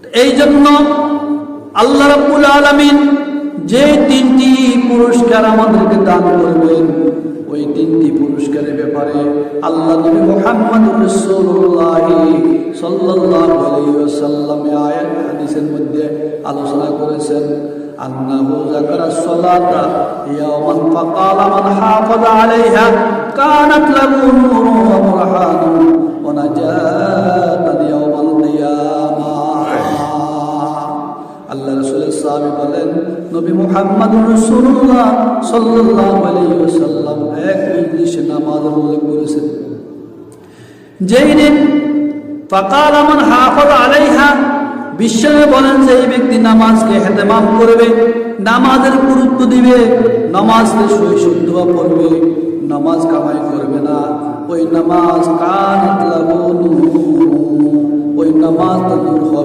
এই জন্য আল্লাহ রাব্বুল আলামিন যে তিনটি পুরস্কার আমাদেরকে দান করবেন, ওই তিনটি পুরস্কারের ব্যাপারে আল্লাহ নবী মুহাম্মদুর রাসূলুল্লাহ সাল্লাল্লাহু আলাইহি ওয়াসাল্লাম আয়াত হাদিসের মধ্যে আলোচনা করেছেন। আন্নাহু যাকারাস সালাতা ইয়াওমান ফাকালা মান হাফাযা আলাইহা কানাত লাহু নূরুন ওয়া বুরহানুন ওয়া নাজাতান ইয়াওমাল কিয়ামাহ। আল্লাহ রাসূলের সাহাবী বলেন, নবী মুহাম্মদুর রাসূলুল্লাহ সাল্লাল্লাহু আলাইহি ওয়াসাল্লাম এক মজলিসে নামাজের উল্লেখ করেছেন। যেই দিন ফাকালা মান হাফাযা আলাইহা, বিশ্বনবী বলেন যে এই ব্যক্তি নামাজকে ইহতিমাম করবে, নামাজের গুরুত্ব দিবে, নামাজকে শুদ্ধভাবে পড়বে, নামাজ কামাই করবে না, ওই নামাজ কানাত লাহু নূর, ওই নামাজ নূর হবে।